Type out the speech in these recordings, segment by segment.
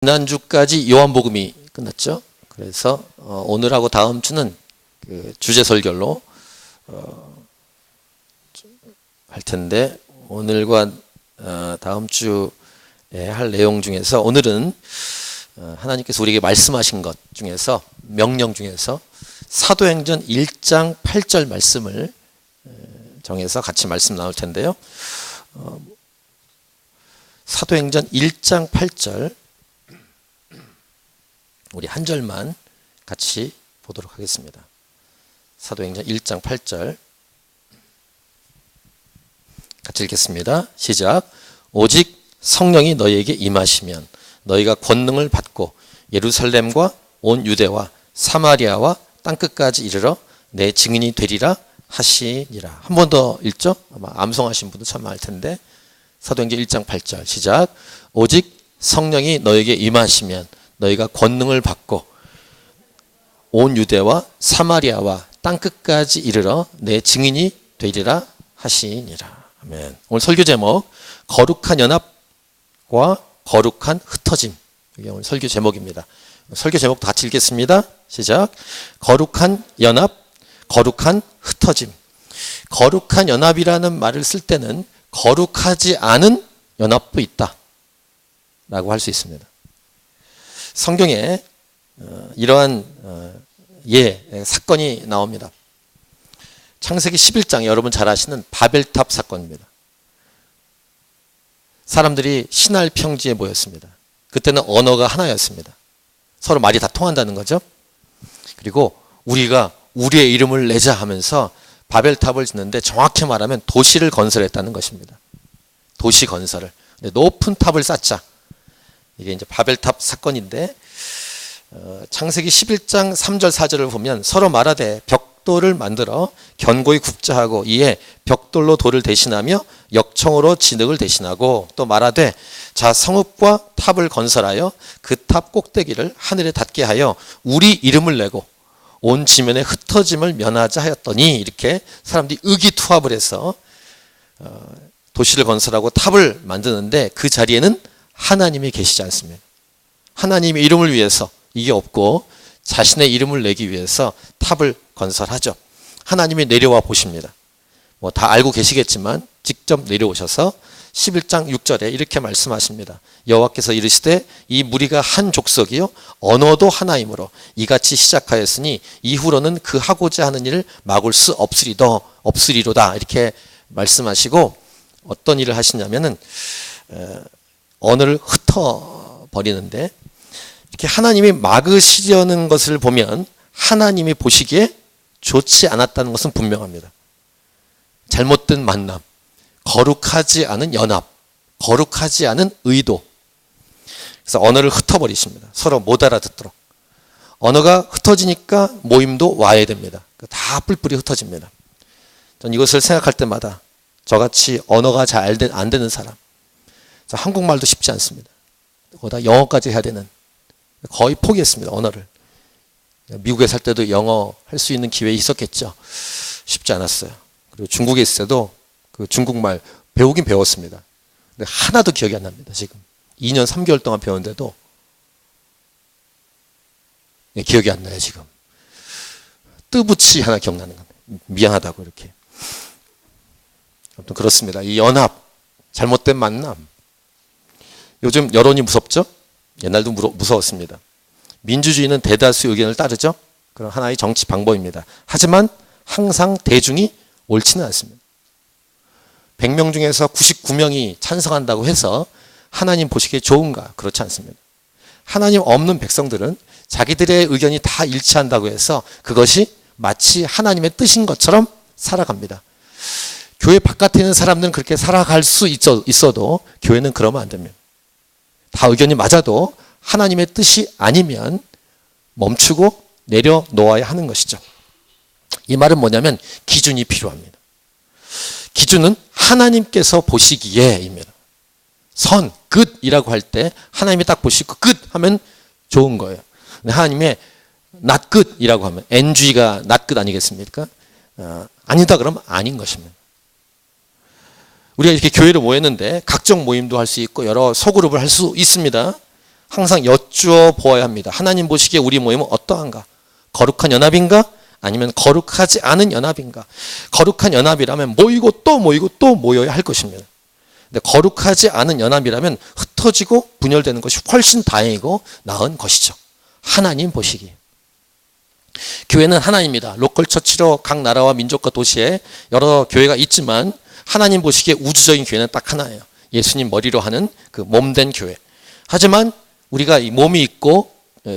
지난주까지 요한복음이 끝났죠. 그래서 오늘하고 다음 주는 그 주제 설교로 할 텐데, 오늘과 다음 주에 할 내용 중에서 오늘은 하나님께서 우리에게 말씀하신 것 중에서, 명령 중에서 사도행전 1장 8절 말씀을 정해서 같이 말씀 나눌 텐데요. 사도행전 1장 8절 우리 한 절만 같이 보도록 하겠습니다. 사도행전 1장 8절 같이 읽겠습니다. 시작. 오직 성령이 너희에게 임하시면 너희가 권능을 받고 예루살렘과 온 유대와 사마리아와 땅끝까지 이르러 내 증인이 되리라 하시니라. 한 번 더 읽죠? 아마 암송하신 분도 참 많을 텐데, 사도행전 1장 8절 시작. 오직 성령이 너희에게 임하시면 너희가 권능을 받고 온 유대와 사마리아와 땅끝까지 이르러 내 증인이 되리라 하시니라. 아멘. 오늘 설교 제목, 거룩한 연합과 거룩한 흩어짐. 이게 오늘 설교 제목입니다. 설교 제목도 같이 읽겠습니다. 시작. 거룩한 연합, 거룩한 흩어짐. 거룩한 연합이라는 말을 쓸 때는 거룩하지 않은 연합도 있다 라고 할 수 있습니다. 성경에 이러한 사건이 나옵니다. 창세기 11장, 여러분 잘 아시는 바벨탑 사건입니다. 사람들이 신할 평지에 모였습니다. 그때는 언어가 하나였습니다. 서로 말이 다 통한다는 거죠. 그리고 우리가 우리의 이름을 내자 하면서 바벨탑을 짓는데, 정확히 말하면 도시를 건설했다는 것입니다. 도시 건설을. 높은 탑을 쌓자. 이게 이제 바벨탑 사건인데, 창세기 11장 3절 4절을 보면 서로 말하되 벽돌을 만들어 견고히 굽자 하고, 이에 벽돌로 돌을 대신하며 역청으로 진흙을 대신하고, 또 말하되 자 성읍과 탑을 건설하여 그 탑 꼭대기를 하늘에 닿게 하여 우리 이름을 내고 온 지면에 흩어짐을 면하자 하였더니, 이렇게 사람들이 의기투합을 해서 도시를 건설하고 탑을 만드는데, 그 자리에는 하나님이 계시지 않습니다. 하나님의 이름을 위해서, 이게 없고 자신의 이름을 내기 위해서 탑을 건설하죠. 하나님이 내려와 보십니다. 뭐 다 알고 계시겠지만 직접 내려오셔서 11장 6절에 이렇게 말씀하십니다. 여호와께서 이르시되 이 무리가 한 족속이요 언어도 하나이므로 이같이 시작하였으니 이후로는 그 하고자 하는 일을 막을 수 없으리로다. 이렇게 말씀하시고, 어떤 일을 하시냐면은 언어를 흩어버리는데, 이렇게 하나님이 막으시려는 것을 보면 하나님이 보시기에 좋지 않았다는 것은 분명합니다. 잘못된 만남, 거룩하지 않은 연합, 거룩하지 않은 의도. 그래서 언어를 흩어버리십니다. 서로 못 알아듣도록. 언어가 흩어지니까 모임도 와해됩니다. 다 뿔뿔이 흩어집니다. 전 이것을 생각할 때마다 저같이 언어가 잘 안 되는 사람, 한국말도 쉽지 않습니다. 거기다 영어까지 해야 되는, 거의 포기했습니다. 언어를. 미국에 살 때도 영어 할 수 있는 기회 있었겠죠. 쉽지 않았어요. 그리고 중국에 있을 때도 그 중국말 배우긴 배웠습니다. 근데 하나도 기억이 안 납니다. 지금 2년 3개월 동안 배웠는데도 기억이 안 나요. 지금 뜨부치 하나 기억나는 겁니다. 미안하다고 이렇게. 아무튼 그렇습니다. 이 연합, 잘못된 만남. 요즘 여론이 무섭죠? 옛날도 무서웠습니다. 민주주의는 대다수 의견을 따르죠? 그런 하나의 정치 방법입니다. 하지만 항상 대중이 옳지는 않습니다. 100명 중에서 99명이 찬성한다고 해서 하나님 보시기에 좋은가? 그렇지 않습니다. 하나님 없는 백성들은 자기들의 의견이 다 일치한다고 해서 그것이 마치 하나님의 뜻인 것처럼 살아갑니다. 교회 바깥에 있는 사람들은 그렇게 살아갈 수 있어도 교회는 그러면 안 됩니다. 다 의견이 맞아도 하나님의 뜻이 아니면 멈추고 내려놓아야 하는 것이죠. 이 말은 뭐냐면 기준이 필요합니다. 기준은 하나님께서 보시기에입니다. 선, good 이라고 할 때 하나님이 딱 보시고 good 하면 좋은 거예요. 하나님의 not good 이라고 하면 NG가 not good 아니겠습니까? 아니다 그러면 아닌 것입니다. 우리가 이렇게 교회로 모였는데 각종 모임도 할 수 있고 여러 소그룹을 할 수 있습니다. 항상 여쭈어 보아야 합니다. 하나님 보시기에 우리 모임은 어떠한가? 거룩한 연합인가? 아니면 거룩하지 않은 연합인가? 거룩한 연합이라면 모이고 또 모이고 또 모여야 할 것입니다. 근데 거룩하지 않은 연합이라면 흩어지고 분열되는 것이 훨씬 다행이고 나은 것이죠. 하나님 보시기에. 교회는 하나입니다. 로컬 처치로 각 나라와 민족과 도시에 여러 교회가 있지만 하나님 보시기에 우주적인 교회는 딱 하나예요. 예수님 머리로 하는 그 몸된 교회. 하지만 우리가 이 몸이 있고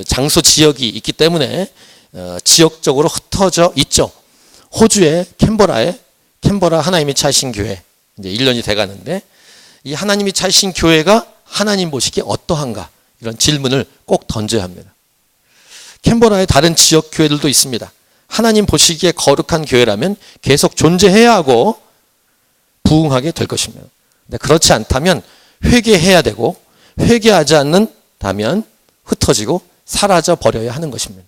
장소 지역이 있기 때문에 지역적으로 흩어져 있죠. 호주의 캔버라 하나님이 차신 교회 이제 1년이 돼 가는데 이 하나님이 차신 교회가 하나님 보시기에 어떠한가? 이런 질문을 꼭 던져야 합니다. 캔버라의 다른 지역 교회들도 있습니다. 하나님 보시기에 거룩한 교회라면 계속 존재해야 하고 부흥하게 될 것입니다. 근데 그렇지 않다면 회개해야 되고 회개하지 않는다면 흩어지고 사라져 버려야 하는 것입니다.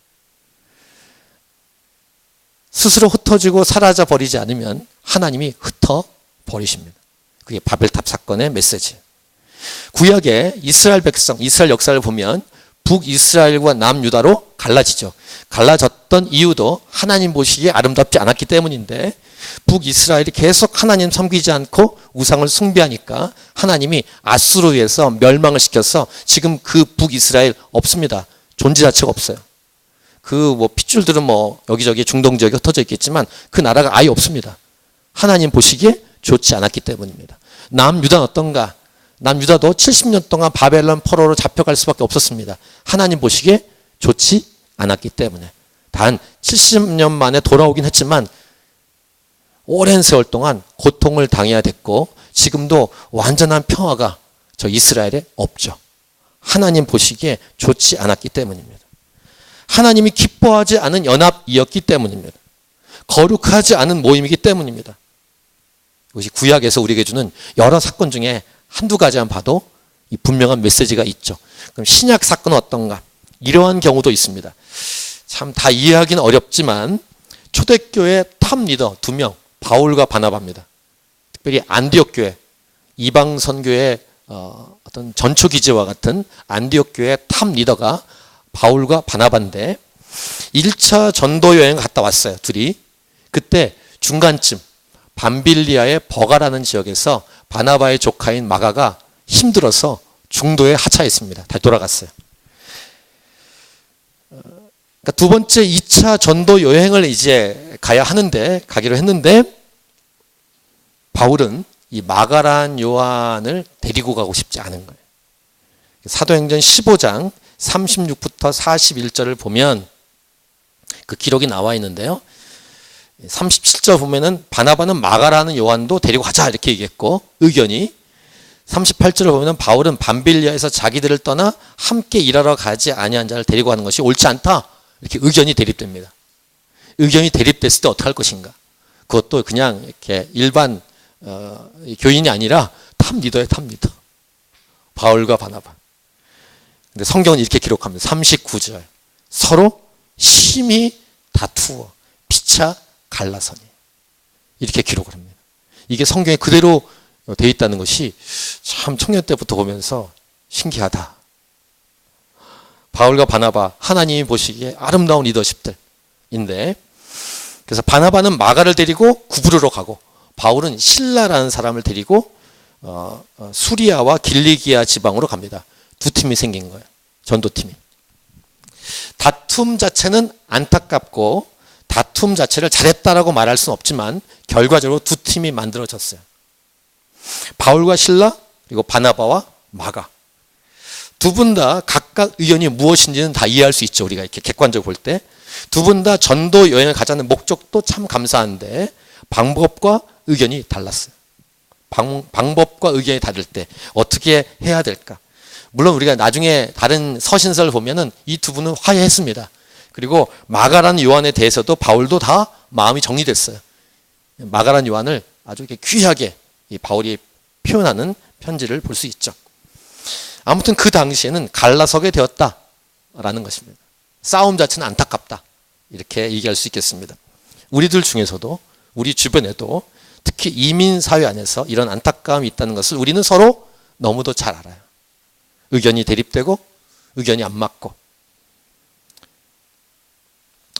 스스로 흩어지고 사라져 버리지 않으면 하나님이 흩어 버리십니다. 그게 바벨탑 사건의 메시지. 구약의 이스라엘 백성, 이스라엘 역사를 보면 북이스라엘과 남유다로 갈라지죠. 갈라졌던 이유도 하나님 보시기에 아름답지 않았기 때문인데 북이스라엘이 계속 하나님 섬기지 않고 우상을 숭배하니까 하나님이 아수르에서 멸망을 시켜서 지금 그 북이스라엘 없습니다. 존재 자체가 없어요. 그 핏줄들은 여기저기 중동 지역에 흩어져 있겠지만 그 나라가 아예 없습니다. 하나님 보시기에 좋지 않았기 때문입니다. 남유다는 어떤가? 남유다도 70년 동안 바벨론 포로로 잡혀갈 수밖에 없었습니다. 하나님 보시기에 좋지 않았기 때문에. 단 70년 만에 돌아오긴 했지만 오랜 세월 동안 고통을 당해야 됐고 지금도 완전한 평화가 저 이스라엘에 없죠. 하나님 보시기에 좋지 않았기 때문입니다. 하나님이 기뻐하지 않은 연합이었기 때문입니다. 거룩하지 않은 모임이기 때문입니다. 이것이 구약에서 우리에게 주는 여러 사건 중에 한두 가지만 봐도 이 분명한 메시지가 있죠. 그럼 신약 사건은 어떤가? 이러한 경우도 있습니다. 참 다 이해하기는 어렵지만 초대교회 탑 리더 2명, 바울과 바나바입니다. 특별히 안디옥 교회, 이방 선교의 어떤 전초 기지와 같은 안디옥 교회 탑 리더가 바울과 바나바인데 1차 전도 여행 갔다 왔어요. 둘이. 그때 중간쯤 밤빌리아의 버가라는 지역에서 바나바의 조카인 마가가 힘들어서 중도에 하차했습니다. 다시 돌아갔어요. 그러니까 두 번째 2차 전도 여행을 이제 가기로 했는데 바울은 이 마가란 요한을 데리고 가고 싶지 않은 거예요. 사도행전 15장 36부터 41절을 보면 그 기록이 나와 있는데요. 37절 보면은 바나바는 마가라는 요한도 데리고 가자 이렇게 얘기했고 의견이 38절을 보면은 바울은 밤빌리아에서 자기들을 떠나 함께 일하러 가지 아니한 자를 데리고 가는 것이 옳지 않다 이렇게 의견이 대립됩니다. 의견이 대립됐을 때 어떻게 할 것인가? 그것도 그냥 이렇게 일반 교인이 아니라 탑 리더예요, 탑 리더. 바울과 바나바. 근데 성경은 이렇게 기록합니다. 39절. 서로 심히 다투어 피차 갈라서니. 이렇게 기록을 합니다. 이게 성경에 그대로 되어 있다는 것이 참 청년 때부터 보면서 신기하다. 바울과 바나바, 하나님이 보시기에 아름다운 리더십들인데, 그래서 바나바는 마가를 데리고 구브르로 가고, 바울은 실라라는 사람을 데리고 수리아와 길리기아 지방으로 갑니다. 두 팀이 생긴 거예요. 전도팀이. 다툼 자체는 안타깝고 다툼 자체를 잘했다라고 말할 수는 없지만 결과적으로 두 팀이 만들어졌어요. 바울과 실라 그리고 바나바와 마가. 두 분 다 각각 의견이 무엇인지는 다 이해할 수 있죠. 우리가 이렇게 객관적으로 볼 때. 두 분 다 전도 여행을 가자는 목적도 참 감사한데 방법과 의견이 달랐어요. 방법과 의견이 다를 때 어떻게 해야 될까? 물론 우리가 나중에 다른 서신서를 보면은 이 두 분은 화해했습니다. 그리고 마가라는 요한에 대해서도 바울도 다 마음이 정리됐어요. 마가라는 요한을 아주 이렇게 귀하게 이 바울이 표현하는 편지를 볼 수 있죠. 아무튼 그 당시에는 갈라서게 되었다라는 것입니다. 싸움 자체는 안타깝다. 이렇게 얘기할 수 있겠습니다. 우리들 중에서도 우리 주변에도 특히 이민 사회 안에서 이런 안타까움이 있다는 것을 우리는 서로 너무도 잘 알아요. 의견이 대립되고 의견이 안 맞고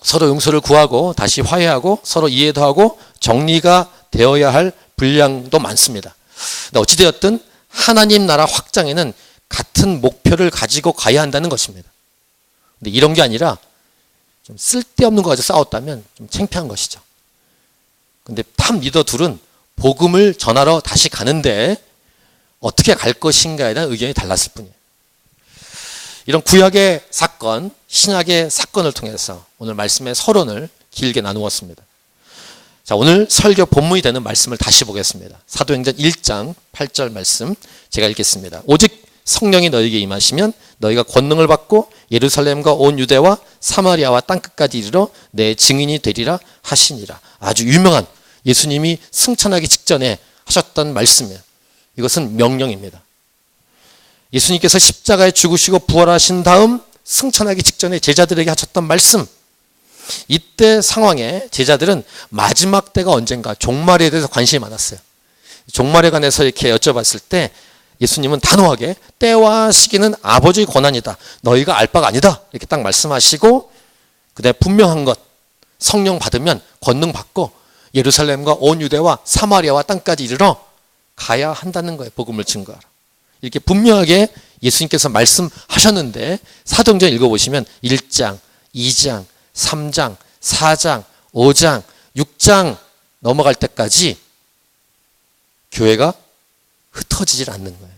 서로 용서를 구하고 다시 화해하고 서로 이해도 하고 정리가 되어야 할 분량도 많습니다. 근데 어찌되었든 하나님 나라 확장에는 같은 목표를 가지고 가야 한다는 것입니다. 근데 이런 게 아니라 좀 쓸데없는 거 가지고 싸웠다면 좀 창피한 것이죠. 근데 탑 리더 둘은 복음을 전하러 다시 가는데 어떻게 갈 것인가에 대한 의견이 달랐을 뿐이에요. 이런 구약의 사건, 신약의 사건을 통해서 오늘 말씀의 서론을 길게 나누었습니다. 자, 오늘 설교 본문이 되는 말씀을 다시 보겠습니다. 사도행전 1장 8절 말씀 제가 읽겠습니다. 오직 성령이 너희에게 임하시면 너희가 권능을 받고 예루살렘과 온 유대와 사마리아와 땅끝까지 이르러 내 증인이 되리라 하시니라. 아주 유명한 예수님이 승천하기 직전에 하셨던 말씀이에요. 이것은 명령입니다. 예수님께서 십자가에 죽으시고 부활하신 다음 승천하기 직전에 제자들에게 하셨던 말씀. 이때 상황에 제자들은 마지막 때가 언젠가 종말에 대해서 관심이 많았어요. 종말에 관해서 이렇게 여쭤봤을 때 예수님은 단호하게 때와 시기는 아버지의 권한이다. 너희가 알 바가 아니다. 이렇게 딱 말씀하시고 그다음에 분명한 것 성령 받으면 권능 받고 예루살렘과 온 유대와 사마리아와 땅까지 이르러 가야 한다는 거예요. 복음을 증거하라. 이렇게 분명하게 예수님께서 말씀하셨는데 사도행전 읽어보시면 1장, 2장, 3장, 4장, 5장, 6장 넘어갈 때까지 교회가 흩어지질 않는 거예요.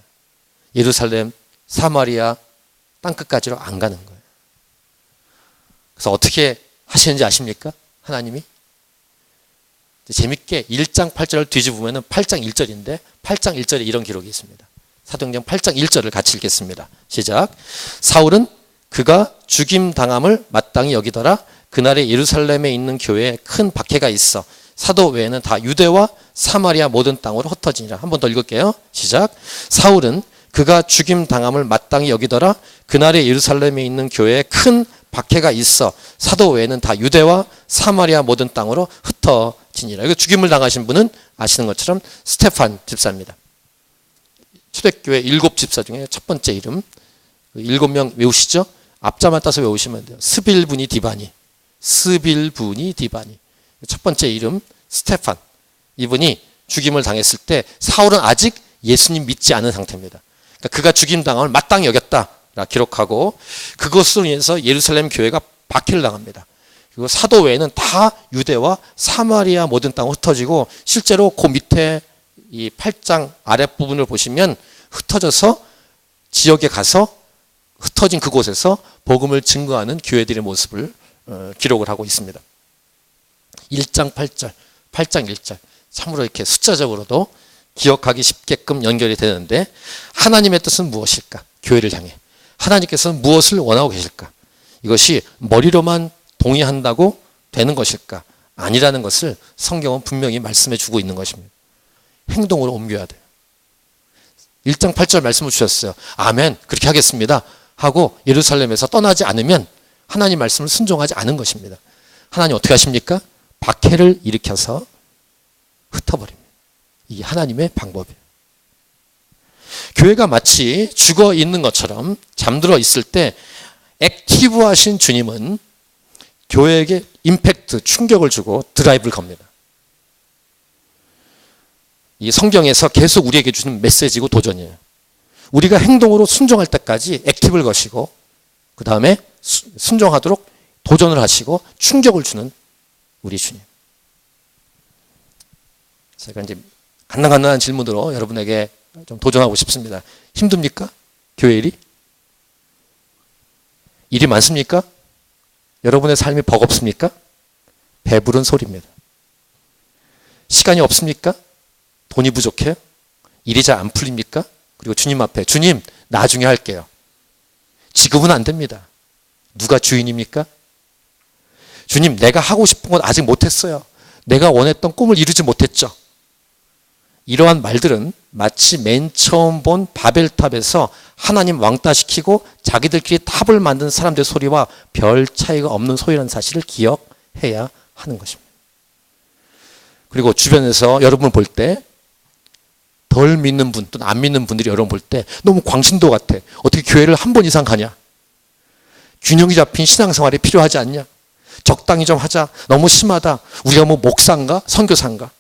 예루살렘, 사마리아, 땅끝까지로 안 가는 거예요. 그래서 어떻게 하시는지 아십니까? 하나님이? 재밌게 1장 8절을 뒤집으면 8장 1절인데 8장 1절에 이런 기록이 있습니다. 사도행전 8장 1절을 같이 읽겠습니다. 시작. 사울은 그가 죽임 당함을 마땅히 여기더라. 그날에 예루살렘에 있는 교회에 큰 박해가 있어 사도 외에는 다 유대와 사마리아 모든 땅으로 흩어지니라. 한 번 더 읽을게요. 시작. 사울은 그가 죽임 당함을 마땅히 여기더라. 그날에 예루살렘에 있는 교회에 큰 박해가 있어 사도 외에는 다 유대와 사마리아 모든 땅으로 흩어지니라. 이거 죽임을 당하신 분은 아시는 것처럼 스테판 집사입니다. 초대교회 7집사 중에 첫 번째 이름 7명 외우시죠? 앞자만 따서 외우시면 돼요. 스빌부니 디바니. 스빌부니 디바니. 첫 번째 이름 스테판. 이분이 죽임을 당했을 때 사울은 아직 예수님 믿지 않은 상태입니다. 그러니까 그가 죽임 당함을 마땅히 여겼다 기록하고 그것으로 인해서 예루살렘 교회가 박해를 당합니다. 그리고 사도 외에는 다 유대와 사마리아 모든 땅으로 흩어지고 실제로 그 밑에 이 8장 아랫부분을 보시면 흩어져서 지역에 가서 흩어진 그곳에서 복음을 증거하는 교회들의 모습을 기록을 하고 있습니다. 1장 8절, 8장 1절 참으로 이렇게 숫자적으로도 기억하기 쉽게끔 연결이 되는데 하나님의 뜻은 무엇일까? 교회를 향해 하나님께서는 무엇을 원하고 계실까? 이것이 머리로만 동의한다고 되는 것일까? 아니라는 것을 성경은 분명히 말씀해 주고 있는 것입니다. 행동으로 옮겨야 돼요. 1장 8절 말씀을 주셨어요. 아멘, 그렇게 하겠습니다 하고 예루살렘에서 떠나지 않으면 하나님 말씀을 순종하지 않은 것입니다. 하나님 어떻게 하십니까? 박해를 일으켜서 흩어버립니다. 이게 하나님의 방법이에요. 교회가 마치 죽어 있는 것처럼 잠들어 있을 때 액티브하신 주님은 교회에게 임팩트, 충격을 주고 드라이브를 겁니다. 이 성경에서 계속 우리에게 주는 메시지고 도전이에요. 우리가 행동으로 순종할 때까지 액티브를 거시고 그 다음에 순종하도록 도전을 하시고 충격을 주는 우리 주님. 제가 이제 간단한 질문으로 여러분에게 좀 도전하고 싶습니다. 힘듭니까? 교회 일이? 일이 많습니까? 여러분의 삶이 버겁습니까? 배부른 소리입니다. 시간이 없습니까? 돈이 부족해요? 일이 잘 안 풀립니까? 그리고 주님 앞에 주님 나중에 할게요. 지금은 안 됩니다. 누가 주인입니까? 주님 내가 하고 싶은 건 아직 못했어요. 내가 원했던 꿈을 이루지 못했죠. 이러한 말들은 마치 맨 처음 본 바벨탑에서 하나님 왕따시키고 자기들끼리 탑을 만든 사람들의 소리와 별 차이가 없는 소리라는 사실을 기억해야 하는 것입니다. 그리고 주변에서 여러분을 볼 때 덜 믿는 분 또는 안 믿는 분들이 여러분 볼 때 너무 광신도 같아. 어떻게 교회를 한 번 이상 가냐? 균형이 잡힌 신앙생활이 필요하지 않냐? 적당히 좀 하자. 너무 심하다. 우리가 뭐 목사인가? 선교사인가?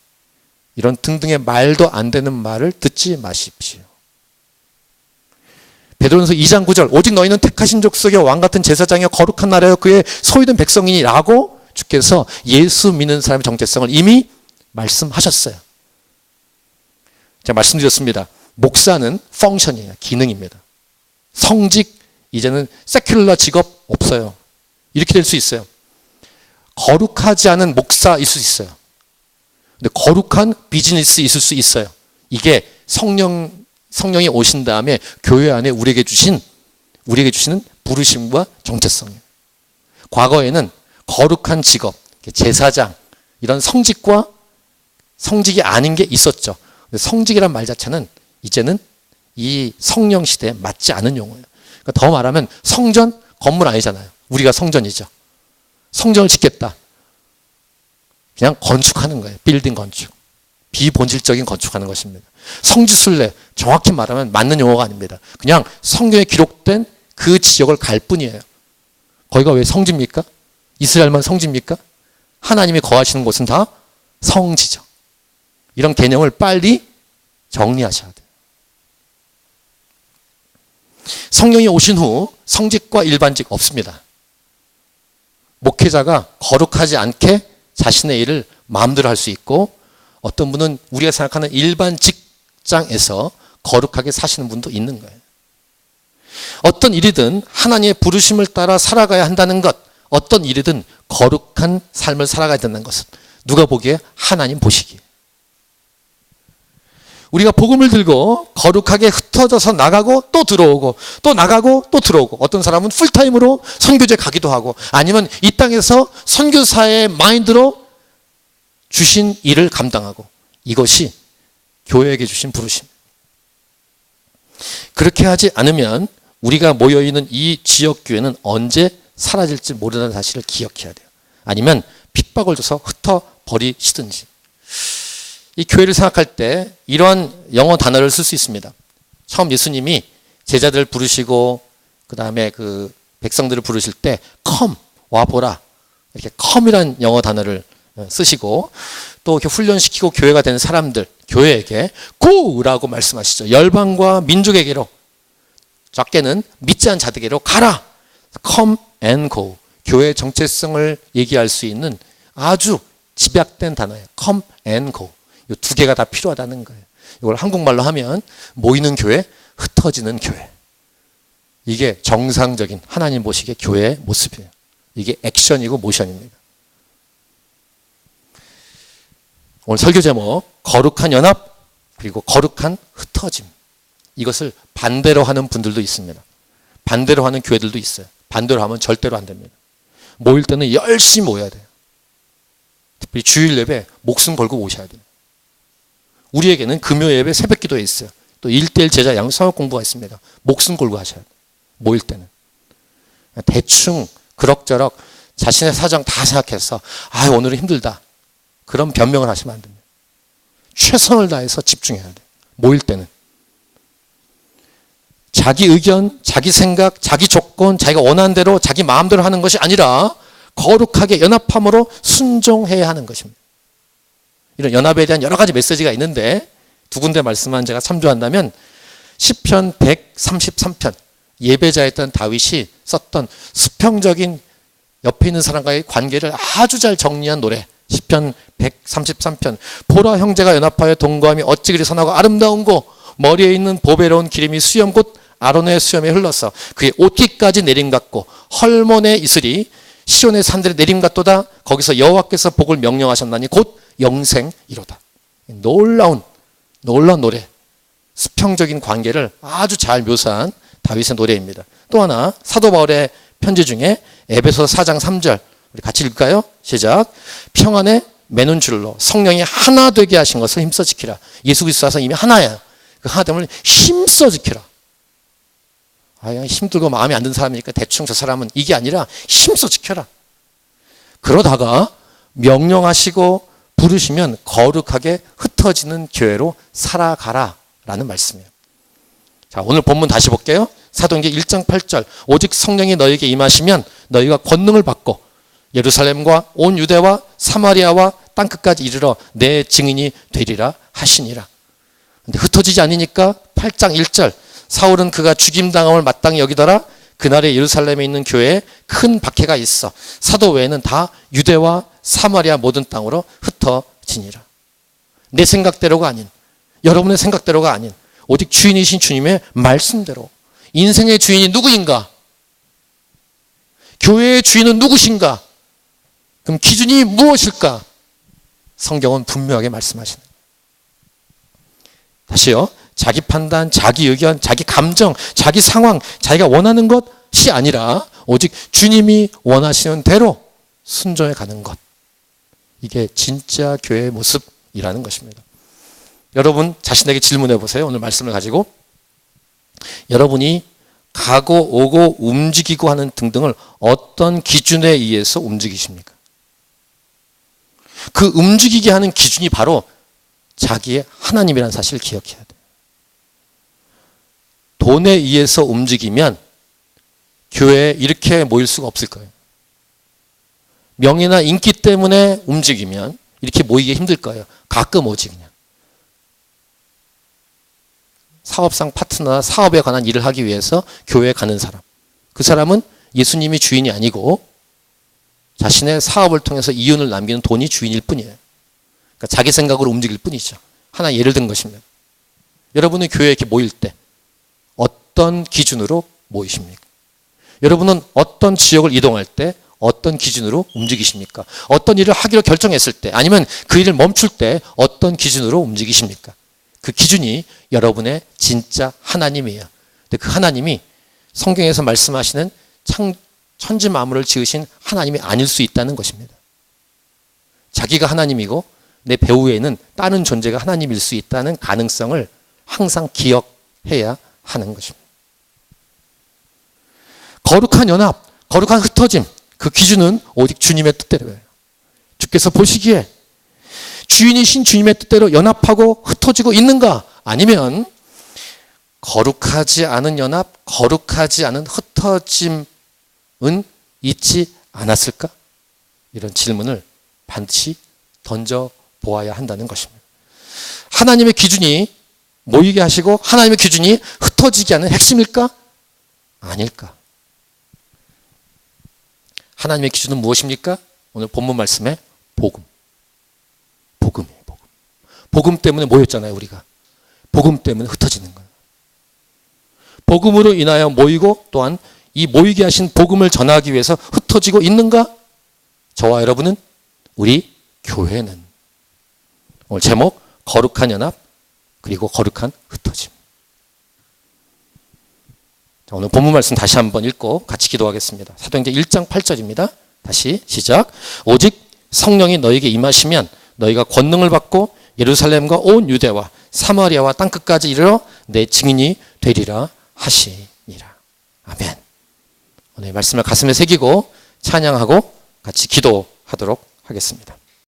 이런 등등의 말도 안 되는 말을 듣지 마십시오. 베드로전서 2장 9절 오직 너희는 택하신 족속의 왕같은 제사장이여 거룩한 나라여 그의 소유된 백성이라고 주께서 예수 믿는 사람의 정체성을 이미 말씀하셨어요. 제가 말씀드렸습니다. 목사는 펑션이에요. 기능입니다. 성직, 이제는 세큘러 직업 없어요. 이렇게 될 수 있어요. 거룩하지 않은 목사일 수 있어요. 근데 거룩한 비즈니스 있을 수 있어요. 이게 성령이 오신 다음에 교회 안에 우리에게 주시는 부르심과 정체성이에요. 과거에는 거룩한 직업, 제사장, 이런 성직이 아닌 게 있었죠. 성직이란 말 자체는 이제는 이 성령 시대에 맞지 않은 용어예요. 그러니까 더 말하면 성전, 건물 아니잖아요. 우리가 성전이죠. 성전을 짓겠다. 그냥 건축하는 거예요. 빌딩 건축. 비본질적인 건축하는 것입니다. 성지순례, 정확히 말하면 맞는 용어가 아닙니다. 그냥 성경에 기록된 그 지역을 갈 뿐이에요. 거기가 왜 성지입니까? 이스라엘만 성지입니까? 하나님이 거하시는 곳은 다 성지죠. 이런 개념을 빨리 정리하셔야 돼요. 성령이 오신 후 성직과 일반직 없습니다. 목회자가 거룩하지 않게 자신의 일을 마음대로 할 수 있고, 어떤 분은 우리가 생각하는 일반 직장에서 거룩하게 사시는 분도 있는 거예요. 어떤 일이든 하나님의 부르심을 따라 살아가야 한다는 것, 어떤 일이든 거룩한 삶을 살아가야 된다는 것은 누가 보기에 하나님 보시기에. 우리가 복음을 들고 거룩하게 흩어져서 나가고 또 들어오고 또 나가고 또 들어오고, 어떤 사람은 풀타임으로 선교제 가기도 하고, 아니면 이 땅에서 선교사의 마인드로 주신 일을 감당하고, 이것이 교회에게 주신 부르심. 그렇게 하지 않으면 우리가 모여있는 이 지역교회는 언제 사라질지 모른다는 사실을 기억해야 돼요. 아니면 핍박을 줘서 흩어버리시든지. 이 교회를 생각할 때 이러한 영어 단어를 쓸 수 있습니다. 처음 예수님이 제자들을 부르시고 그 다음에 그 백성들을 부르실 때 come, 와보라, 이렇게 come이란 영어 단어를 쓰시고, 또 이렇게 훈련시키고 교회가 된 사람들, 교회에게 go라고 말씀하시죠. 열방과 민족에게로, 작게는 믿지 않은 자들에게로 가라. come and go. 교회의 정체성을 얘기할 수 있는 아주 집약된 단어예요. come and go. 이 두 개가 다 필요하다는 거예요. 이걸 한국말로 하면 모이는 교회, 흩어지는 교회. 이게 정상적인 하나님 보시기에 교회의 모습이에요. 이게 액션이고 모션입니다. 오늘 설교 제목, 거룩한 연합 그리고 거룩한 흩어짐. 이것을 반대로 하는 분들도 있습니다. 반대로 하는 교회들도 있어요. 반대로 하면 절대로 안 됩니다. 모일 때는 열심히 모여야 돼요. 특별히 주일 예배 목숨 걸고 오셔야 돼요. 우리에게는 금요 예배 새벽 기도에 있어요. 또 1:1 제자 양육 사역 공부가 있습니다. 목숨 걸고 하셔야 돼요. 모일 때는. 대충 그럭저럭 자신의 사정 다 생각해서 오늘은 힘들다, 그런 변명을 하시면 안 됩니다. 최선을 다해서 집중해야 돼요. 모일 때는. 자기 의견, 자기 생각, 자기 조건, 자기가 원하는 대로 자기 마음대로 하는 것이 아니라 거룩하게 연합함으로 순종해야 하는 것입니다. 이런 연합에 대한 여러 가지 메시지가 있는데 두 군데 말씀만 제가 참조한다면, 시편 133편, 예배자였던 다윗이 썼던 수평적인 옆에 있는 사람과의 관계를 아주 잘 정리한 노래, 시편 133편. 보라, 형제가 연합하여 동거함이 어찌 그리 선하고 아름다운고, 머리에 있는 보배로운 기름이 수염 곧 아론의 수염에 흘러서 그의 옷깃까지 내림 같고, 헐몬의 이슬이 시온의 산들의 내림 같도다. 거기서 여호와께서 복을 명령하셨나니 곧 영생이로다. 놀라운 노래, 수평적인 관계를 아주 잘 묘사한 다윗의 노래입니다. 또 하나, 사도 바울의 편지 중에 에베소서 4장 3절, 우리 같이 읽을까요? 시작. 평안에 매는 줄로 성령이 하나 되게 하신 것을 힘써 지키라. 예수 그리스도와서 이미 하나야. 그 하나됨을 힘써 지키라. 힘들고 마음에 안 드는 사람이니까 대충 저 사람은, 이게 아니라 힘써 지켜라. 그러다가 명령하시고 부르시면 거룩하게 흩어지는 교회로 살아가라 라는 말씀이에요. 자, 오늘 본문 다시 볼게요. 사도행전 1장 8절 오직 성령이 너에게 임하시면 너희가 권능을 받고 예루살렘과 온 유대와 사마리아와 땅끝까지 이르러 내 증인이 되리라 하시니라. 근데 흩어지지 않으니까 8장 1절 사울은 그가 죽임당함을 마땅히 여기더라. 그날에 예루살렘에 있는 교회에 큰 박해가 있어 사도 외에는 다 유대와 사마리아 모든 땅으로 흩어지니라. 내 생각대로가 아닌, 여러분의 생각대로가 아닌 오직 주인이신 주님의 말씀대로. 인생의 주인이 누구인가? 교회의 주인은 누구신가? 그럼 기준이 무엇일까? 성경은 분명하게 말씀하시는 거예요. 다시요. 자기 판단, 자기 의견, 자기 감정, 자기 상황, 자기가 원하는 것이 아니라 오직 주님이 원하시는 대로 순종해 가는 것. 이게 진짜 교회의 모습이라는 것입니다. 여러분 자신에게 질문해 보세요. 오늘 말씀을 가지고. 여러분이 가고 오고 움직이고 하는 등등을 어떤 기준에 의해서 움직이십니까? 그 움직이게 하는 기준이 바로 자기의 하나님이라는 사실을 기억해야 돼요. 돈에 의해서 움직이면 교회에 이렇게 모일 수가 없을 거예요. 명예나 인기 때문에 움직이면 이렇게 모이기 힘들 거예요. 가끔 오지 그냥. 사업상 파트너나 사업에 관한 일을 하기 위해서 교회에 가는 사람. 그 사람은 예수님이 주인이 아니고 자신의 사업을 통해서 이윤을 남기는 돈이 주인일 뿐이에요. 그러니까 자기 생각으로 움직일 뿐이죠. 하나 예를 든 것입니다. 여러분은 교회에 이렇게 모일 때 어떤 기준으로 모이십니까? 여러분은 어떤 지역을 이동할 때 어떤 기준으로 움직이십니까? 어떤 일을 하기로 결정했을 때 아니면 그 일을 멈출 때 어떤 기준으로 움직이십니까? 그 기준이 여러분의 진짜 하나님이에요. 근데 그 하나님이 성경에서 말씀하시는 천지 만물을 지으신 하나님이 아닐 수 있다는 것입니다. 자기가 하나님이고 내 배후에는 다른 존재가 하나님일 수 있다는 가능성을 항상 기억해야 하는 것입니다. 거룩한 연합, 거룩한 흩어짐, 그 기준은 오직 주님의 뜻대로예요. 주께서 보시기에 주인이신 주님의 뜻대로 연합하고 흩어지고 있는가? 아니면 거룩하지 않은 연합, 거룩하지 않은 흩어짐은 있지 않았을까? 이런 질문을 반드시 던져보아야 한다는 것입니다. 하나님의 기준이 모이게 하시고 하나님의 기준이 흩어지게 하는 핵심일까? 아닐까? 하나님의 기준은 무엇입니까? 오늘 본문 말씀에 복음. 복음이에요, 복음. 복음 때문에 모였잖아요, 우리가. 복음 때문에 흩어지는 거예요. 복음으로 인하여 모이고 또한 이 모이게 하신 복음을 전하기 위해서 흩어지고 있는가? 저와 여러분은, 우리 교회는. 오늘 제목, 거룩한 연합, 그리고 거룩한 흩어짐. 자, 오늘 본문 말씀 다시 한번 읽고 같이 기도하겠습니다. 사도행전 1장 8절입니다. 다시 시작. 오직 성령이 너에게 임하시면 너희가 권능을 받고 예루살렘과 온 유대와 사마리아와 땅끝까지 이르러 내 증인이 되리라 하시니라. 아멘. 오늘 말씀을 가슴에 새기고 찬양하고 같이 기도하도록 하겠습니다.